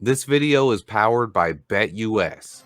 This video is powered by BetUS.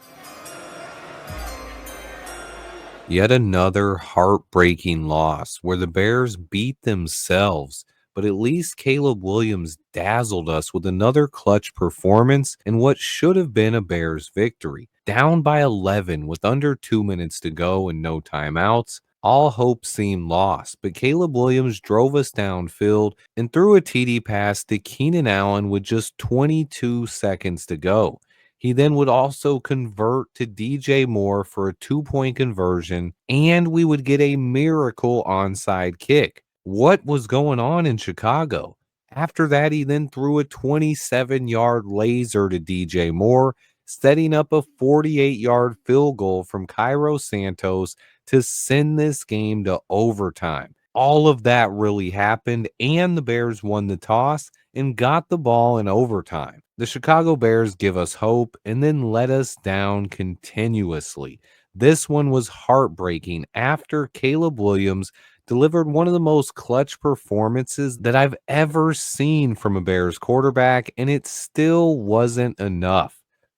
Yet another heartbreaking loss where the Bears beat themselves, but at least Caleb Williams dazzled us with another clutch performance in what should have been a Bears victory. Down by 11 with under 2 minutes to go and no timeouts, all hope seemed lost, but Caleb Williams drove us downfield and threw a TD pass to Keenan Allen with just 22 seconds to go. He then would also convert to DJ Moore for a 2-point conversion, and we would get a miracle onside kick. What was going on in Chicago? After that, he then threw a 27-yard laser to DJ Moore, setting up a 48-yard field goal from Cairo Santos to send this game to overtime. All of that really happened, and the Bears won the toss and got the ball in overtime. The Chicago Bears give us hope and then let us down continuously. This one was heartbreaking after Caleb Williams delivered one of the most clutch performances that I've ever seen from a Bears quarterback, and it still wasn't enough.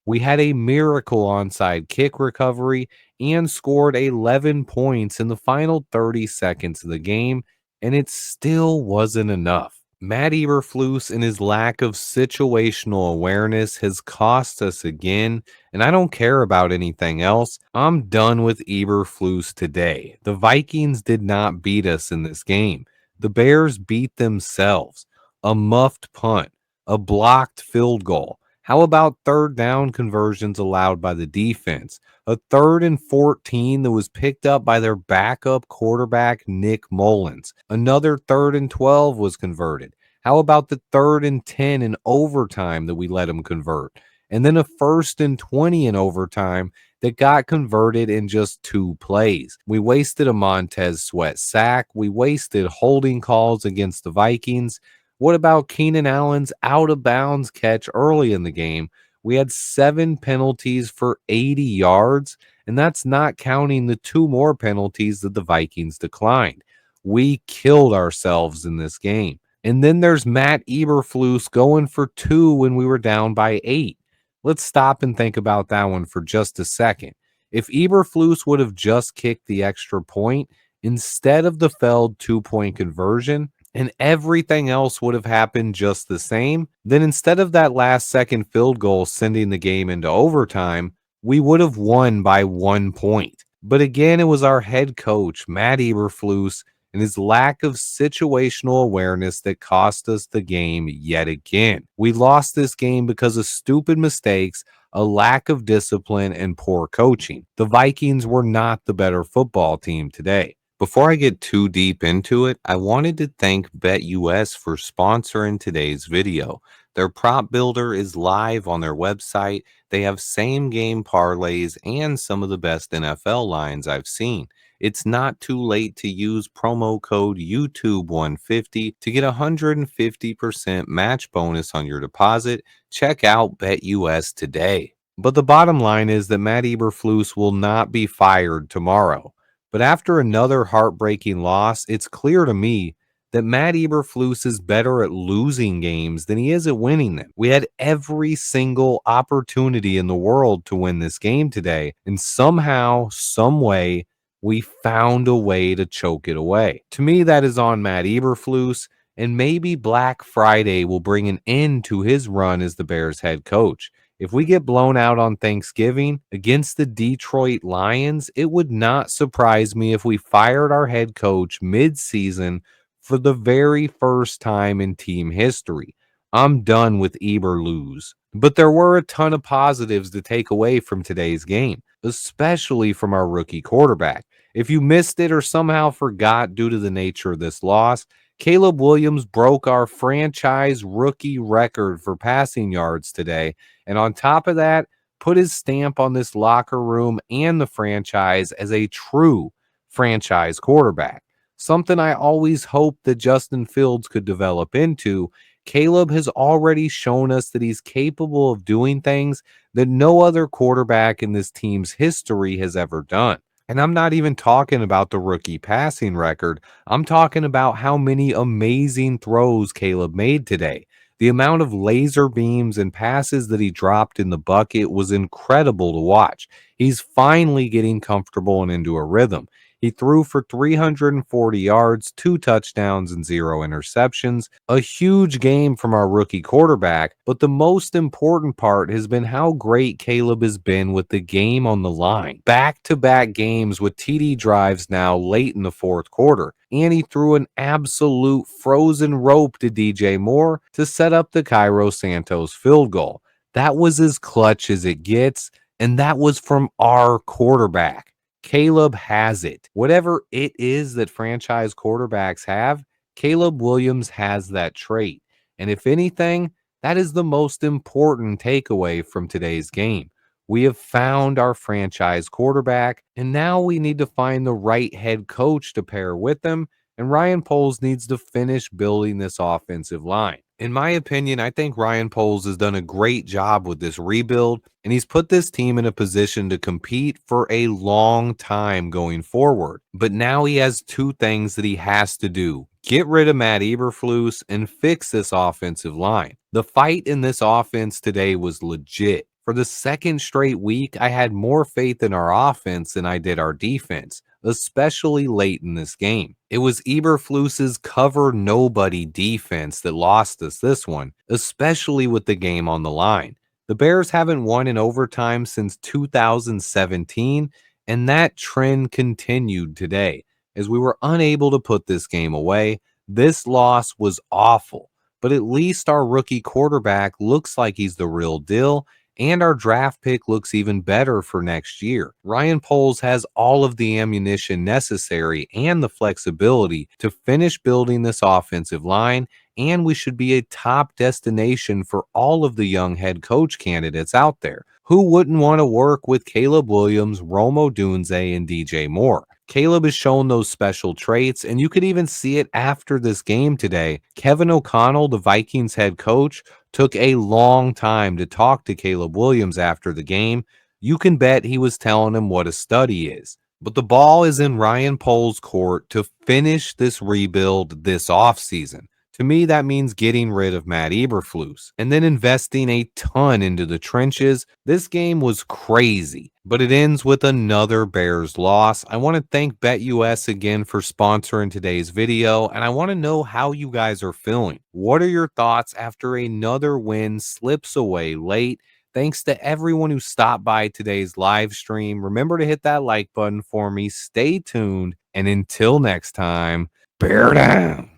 We had a miracle onside kick recovery and scored 11 points in the final 30 seconds of the game, and it still wasn't enough. Matt Eberflus and his lack of situational awareness has cost us again, and I don't care about anything else. I'm done with Eberflus today. The Vikings did not beat us in this game. The Bears beat themselves. A muffed punt, a blocked field goal. How about third down conversions allowed by the defense? A 3rd and 14 that was picked up by their backup quarterback, Nick Mullins. Another 3rd and 12 was converted. How about the 3rd and 10 in overtime that we let them convert? And then a 1st and 20 in overtime that got converted in just 2 plays. We wasted a Montez Sweat sack. We wasted holding calls against the Vikings. What about Keenan Allen's out of bounds catch early in the game? We had 7 penalties for 80 yards, and that's not counting the 2 more penalties that the Vikings declined. We killed ourselves in this game. And then there's Matt Eberflus going for 2 when we were down by 8. Let's stop and think about that one for just a second. If Eberflus would have just kicked the extra point instead of the failed 2-point conversion, and everything else would have happened just the same, then instead of that last second field goal sending the game into overtime, we would have won by 1 point. But again, it was our head coach, Matt Eberflus, and his lack of situational awareness that cost us the game yet again. We lost this game because of stupid mistakes, a lack of discipline, and poor coaching. The Vikings were not the better football team today. Before I get too deep into it, I wanted to thank BetUS for sponsoring today's video. Their prop builder is live on their website. They have same game parlays and some of the best NFL lines I've seen. It's not too late to use promo code YouTube150 to get a 150% match bonus on your deposit. Check out BetUS today. But the bottom line is that Matt Eberflus will not be fired tomorrow. But after another heartbreaking loss, it's clear to me that Matt Eberflus is better at losing games than he is at winning them. We had every single opportunity in the world to win this game today, and somehow, some way, we found a way to choke it away. To me, that is on Matt Eberflus, and maybe Black Friday will bring an end to his run as the Bears head coach. If we get blown out on Thanksgiving against the Detroit Lions, it would not surprise me if we fired our head coach mid-season for the very first time in team history. I'm done with Eberflus. But there were a ton of positives to take away from today's game, especially from our rookie quarterback. If you missed it or somehow forgot due to the nature of this loss, Caleb Williams broke our franchise rookie record for passing yards today. And on top of that, put his stamp on this locker room and the franchise as a true franchise quarterback. Something I always hoped that Justin Fields could develop into. Caleb has already shown us that he's capable of doing things that no other quarterback in this team's history has ever done. And I'm not even talking about the rookie passing record. I'm talking about how many amazing throws Caleb made today. The amount of laser beams and passes that he dropped in the bucket was incredible to watch. He's finally getting comfortable and into a rhythm. He threw for 340 yards, 2 touchdowns, and 0 interceptions. A huge game from our rookie quarterback, but the most important part has been how great Caleb has been with the game on the line. Back to back games with TD drives now late in the fourth quarter. And he threw an absolute frozen rope to DJ Moore to set up the Cairo Santos field goal. That was as clutch as it gets, and that was from our quarterback. Caleb has it. Whatever it is that franchise quarterbacks have, Caleb Williams has that trait. And if anything, that is the most important takeaway from today's game. We have found our franchise quarterback, and now we need to find the right head coach to pair with them. And Ryan Poles needs to finish building this offensive line. In my opinion, I think Ryan Poles has done a great job with this rebuild, and he's put this team in a position to compete for a long time going forward. But now he has two things that he has to do: get rid of Matt Eberflus and fix this offensive line. The fight in this offense today was legit. For the second straight week, I had more faith in our offense than I did our defense, especially late in this game. It was Eberflus's cover nobody defense that lost us this one, especially with the game on the line. The Bears haven't won in overtime since 2017, and that trend continued today. As we were unable to put this game away, this loss was awful, but at least our rookie quarterback looks like he's the real deal, and our draft pick looks even better for next year. Ryan Poles has all of the ammunition necessary and the flexibility to finish building this offensive line, and we should be a top destination for all of the young head coach candidates out there. Who wouldn't want to work with Caleb Williams, Rome Odunze, and DJ Moore? Caleb has shown those special traits, and you could even see it after this game today. Kevin O'Connell, the Vikings head coach, took a long time to talk to Caleb Williams after the game. You can bet he was telling him what a stud he is. But the ball is in Ryan Poles' court to finish this rebuild this offseason. To me, that means getting rid of Matt Eberflus and then investing a ton into the trenches. This game was crazy, but it ends with another Bears loss. I want to thank BetUS again for sponsoring today's video, and I want to know how you guys are feeling. What are your thoughts after another win slips away late? Thanks to everyone who stopped by today's live stream. Remember to hit that like button for me. Stay tuned, and until next time, bear down.